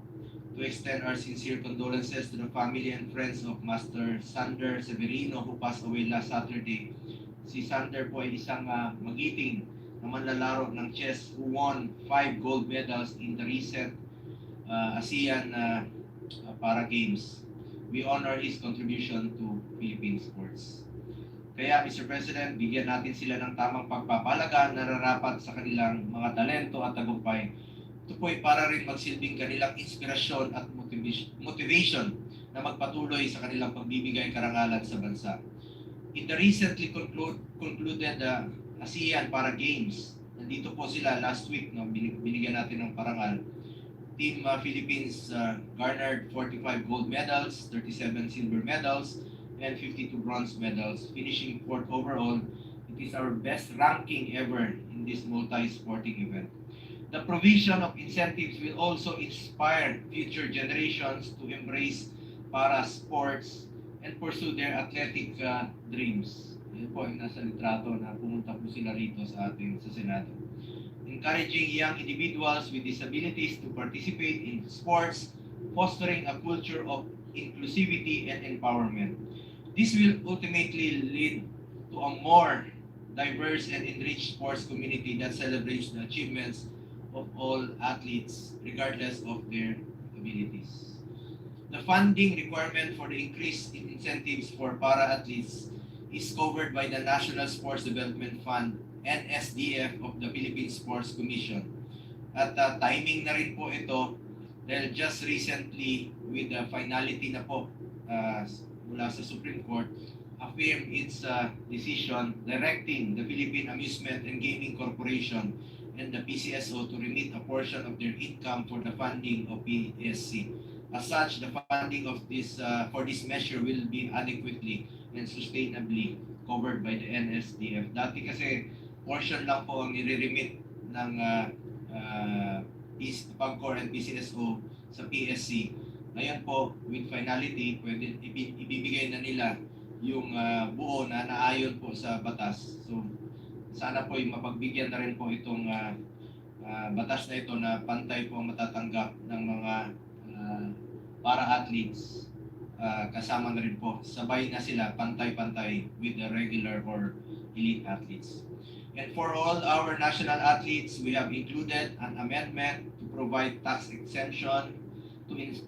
to extend our sincere condolences to the family and friends of Master Sander Severino who passed away last Saturday. Si Sander po ay isang magiting na manlalaro ng chess who won 5 gold medals in the recent ASEAN Para Games. We honor his contribution to Philippine sports. Kaya Mr. President, bigyan natin sila ng tamang pagpapalaga na nararapat sa kanilang mga talento at tagumpay. Ito po ay para rin magsilbing kanilang inspirasyon at motivation na magpatuloy sa kanilang pagbibigay karangalan sa bansa. In the recently concluded ASEAN Para Games, nandito po sila last week, no, binigyan natin ng parangal. Team Philippines garnered 45 gold medals, 37 silver medals, and 52 bronze medals, finishing 4th overall. It is our best ranking ever in this multi-sporting event. The provision of incentives will also inspire future generations to embrace para sports and pursue their athletic dreams. Yan po yung nasa litrato na pumunta po sila rito sa Senado. Encouraging young individuals with disabilities to participate in sports, fostering a culture of inclusivity and empowerment. This will ultimately lead to a more diverse and enriched sports community that celebrates the achievements of all athletes, regardless of their abilities. The funding requirement for the increase in incentives for para-athletes is covered by the National Sports Development Fund NSDF of the Philippine Sports Commission. At timing na rin po ito dahil just recently with the finality na po mula sa Supreme Court, affirmed its decision directing the Philippine Amusement and Gaming Corporation and the PCSO to remit a portion of their income for the funding of PSC. As such, the funding of this for this measure will be adequately and sustainably covered by the NSDF. Dati kasi portion lang po ang nire-remit ng PAGCOR and PCSO sa PSC. Ngayon po, with finality, pwede ibibigay na nila yung buo na naayon po sa batas. So, sana po mapagbigyan na rin po itong batas na ito na pantay po matatanggap ng mga para-athletes. Kasama na rin po, sabay na sila pantay-pantay with the regular or elite athletes. And for all our national athletes, we have included an amendment to provide tax exemption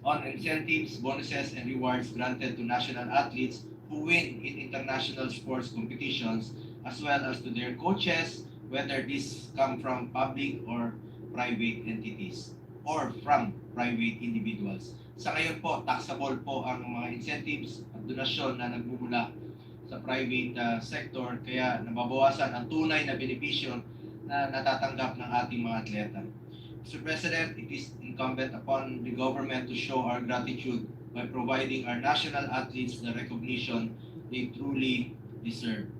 on incentives, bonuses, and rewards granted to national athletes who win in international sports competitions, as well as to their coaches, whether these come from public or private entities or from private individuals. Sa ngayon po, taxable po ang mga incentives at donasyon na nagmumula sa private sector, kaya nababawasan ang tunay na benepisyo na natatanggap ng ating mga atleta. Mr. President, it is incumbent upon the government to show our gratitude by providing our national athletes the recognition they truly deserve.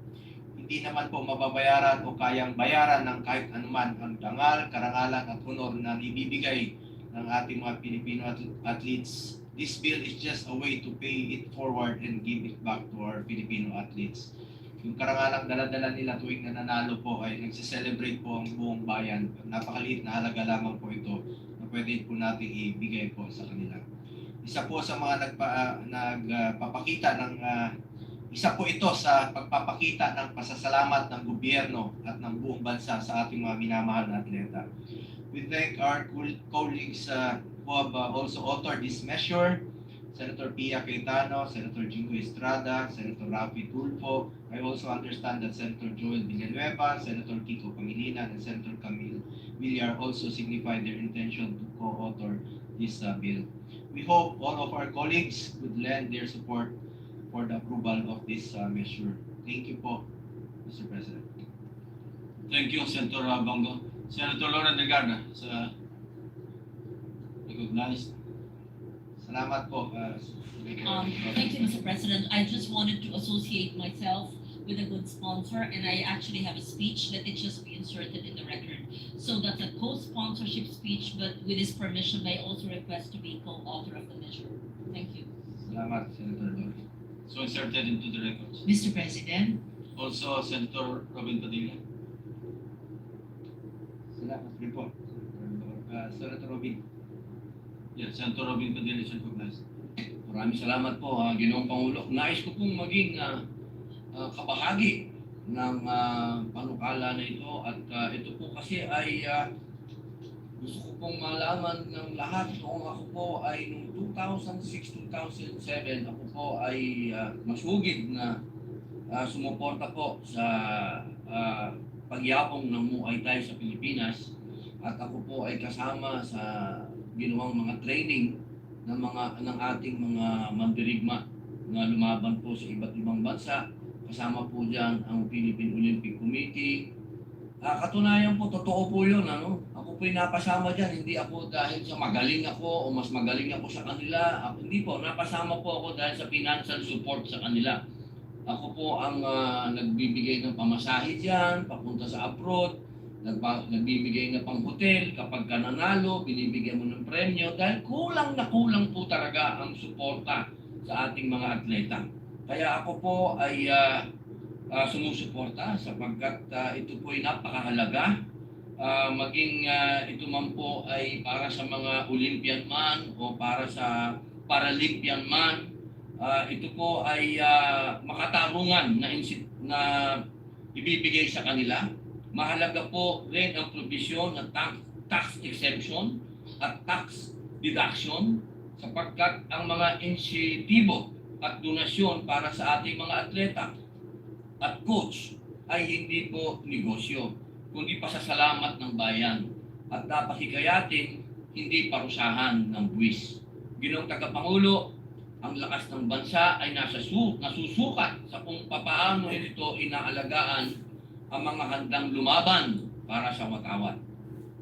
Hindi naman po mababayaran o kayang bayaran ng kahit anuman ang dangal, karangalan at honor na ibibigay ng ating mga Filipino athletes. This bill is just a way to pay it forward and give it back to our Filipino athletes. Yung karangalang dala-dala nila tuwing nananalo po ay nagsiselebrate po ang buong bayan. Napakaliit na halaga lamang po ito na pwede po natin ibigay po sa kanila. Isa po sa mga nagpapakita ng isa po ito sa pagpapakita ng pasasalamat ng gobyerno at ng buong bansa sa ating mga minamahal na atleta. We thank our colleagues who have also authored this measure, Senator Pia Cayetano, Senator Jingo Estrada, Senator Rafi Tulfo. I also understand that Senator Joel Villanueva, Senator Kiko Pangilinan, and Senator Camille Villar also signified their intention to co-author this bill. We hope all of our colleagues would lend their support for the approval of this measure. Thank you po, Mr. President. Thank you, Senator Bongo. Senator Lauren Delgado, recognized. Salamat po. Thank you, Mr. President. I just wanted to associate myself with a good sponsor, and I actually have a speech that it just be inserted in the record. So that's a co-sponsorship speech, but with his permission, I also request to be co-author of the measure. Thank you. Salamat, Senator Lauren. So inserted into the records. Mr. President. Also, Senator Robin Padilla. Salamat rin po. Senator Robin. Yeah, Senator Robin Padilla is recognized. Maraming salamat po, Ginoong Pangulo. Nais ko pong maging kabahagi ng panukala na ito at ito po kasi ay gusto ko pong malaman ng lahat noong ako po ay noong 2006-2007 ako po ay masugid na sumuporta po sa pagyabong ng Muay Thai sa Pilipinas at ako po ay kasama sa ginawang mga training ng ating mga mandirigma na lumaban po sa iba't ibang bansa. Kasama po dyan ang Philippine Olympic Committee. Katunayan po, totoo po yun. Ako po'y napasama dyan. Hindi ako dahil sa magaling ako o mas magaling ako sa kanila. Hindi po, napasama po ako dahil sa financial support sa kanila. Ako po ang nagbibigay ng pamasahe dyan, papunta sa abroad. Nagbibigay na pang hotel, kapag ka nanalo, binibigyan mo ng premyo dahil kulang na kulang po talaga ang suporta sa ating mga atleta. Kaya ako po ay sumusuporta sapagkat ito po ay napakahalaga. Maging ito man po ay para sa mga Olympian man o para sa Paralympian man, ito po ay makatarungan na ibibigay sa kanila. Mahalaga po rin ang provision ng tax exemption at tax deduction sapagkat ang mga insentibo at donasyon para sa ating mga atleta at coach ay hindi po negosyo, kundi pasasalamat ng bayan at dapat hikayatin, hindi parusahan ng buwis. Ginoong Tagapangulo, ang lakas ng bansa ay nasusukat sa kung papaano ito inaalagaan ang mga handang lumaban para sa watawat.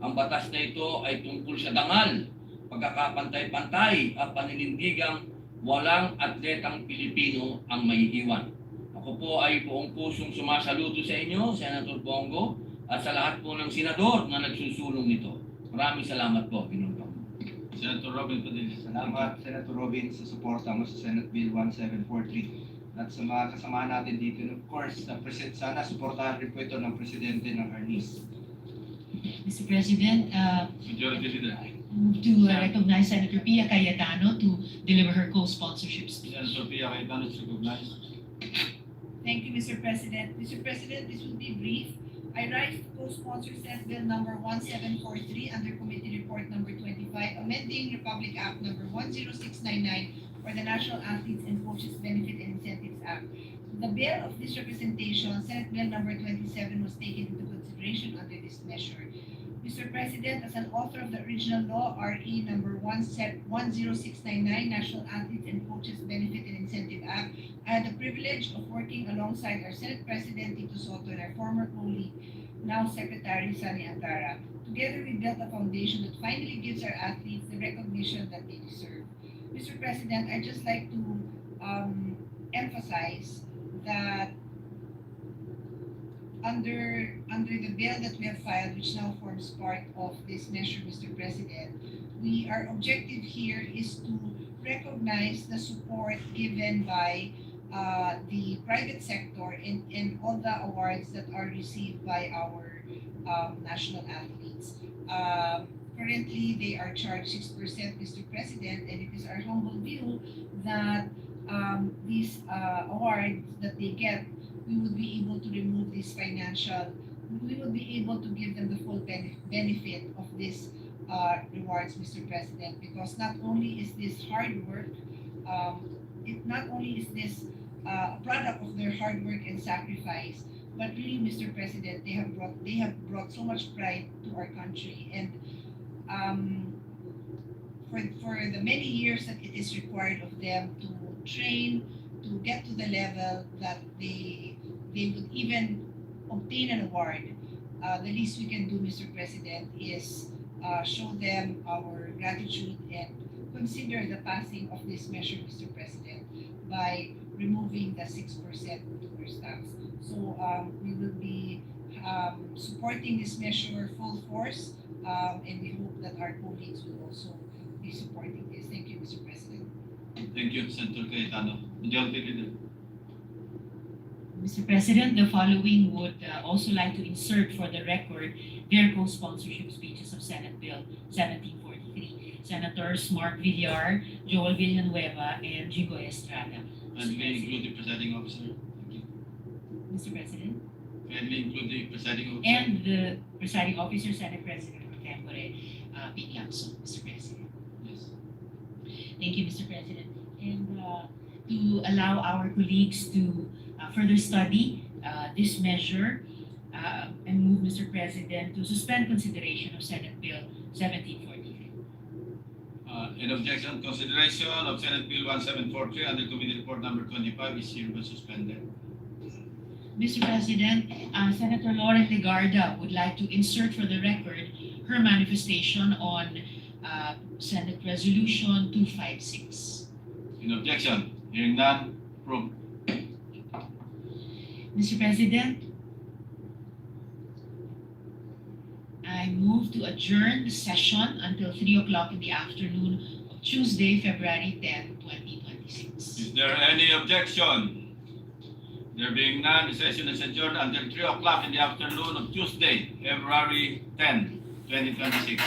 Ang batas na ito ay tungkol sa dangal, pagkakapantay-pantay at paninindigang walang atletang Pilipino ang maiiwan. Ako po ay buong pusong sumasaludo sa inyo, Senator Bongo, at sa lahat po ng senador na nagsusulong nito. Maraming salamat po, Ginoong Pangulo. Senator Robin Padilla. Salamat, Senator Robin, sa suporta mo sa Senate Bill 1743. At sa mga kasamahan natin dito, and of course, sana suportahan rin po ito ng Presidente ng Arnis. Mr. President, Majority Leader. move to recognize Senator Pia Cayetano to deliver her co-sponsorship speech. Senator Pia Cayetano is recognized. Thank you, Mr. President. Mr. President, this will be brief. I rise to co-sponsor Senate Bill number 1743 under Committee Report number 25, amending Republic Act number 10699 for the National Athletes and Coaches Benefit and Incentives Act. The bill of this representation, Senate Bill number 27, was taken into consideration under this measure. Mr. President, as an author of the original law, RE number 10699, National Athletes and Coaches Benefit and Incentive Act, I had the privilege of working alongside our Senate President Tito Soto and our former colleague, now Secretary Sani Angara. Together, we built a foundation that finally gives our athletes the recognition that they deserve. Mr. President, I'd just like to emphasize that under the bill that we have filed, which now forms part of this measure, Mr. President, our objective here is to recognize the support given by the private sector and all the awards that are received by our national athletes. Currently, they are charged 6%, Mr. President, and it is our humble view that these awards that they get, we would be able to remove this we would be able to give them the full benefit of this rewards, Mr. President, because not only is this hard work, not only is this a product of their hard work and sacrifice, but really, Mr. President, they have brought so much pride to our country, and for the many years that it is required of them to train to get to the level that they would even obtain an award, the least we can do, Mr. President, is show them our gratitude and consider the passing of this measure, Mr. President, by removing the 6% to their staffs. So we will be supporting this measure full force, and we hope that our colleagues will also be supporting this. Thank you, Mr. President. Thank you, Senator Cayetano. Majority Leader. Mr. President, the following would also like to insert for the record their co-sponsorship speeches of Senate Bill 1743. Senators Mark Villar, Joel Villanueva, and Jigo Estrada. Kindly include the presiding officer. Thank you. Mr. President. Kindly include the presiding officer. And the presiding officer, Senate President Pro Tempore Pete Lacson, Mr. President. Yes. Thank you, Mr. President. And to allow our colleagues to further study this measure and move, Mr. President, to suspend consideration of Senate Bill 1743. In objection, consideration of Senate Bill 1743 under Committee Report number 25 is hereby suspended. Mr. President, Senator Lauren Legarda would like to insert for the record her manifestation on Senate Resolution 256. In objection, hearing none, approved. Mr. President, I move to adjourn the session until 3 o'clock in the afternoon of Tuesday, February 10, 2026. Is there any objection? There being none, the session is adjourned until 3 o'clock in the afternoon of Tuesday, February 10, 2026.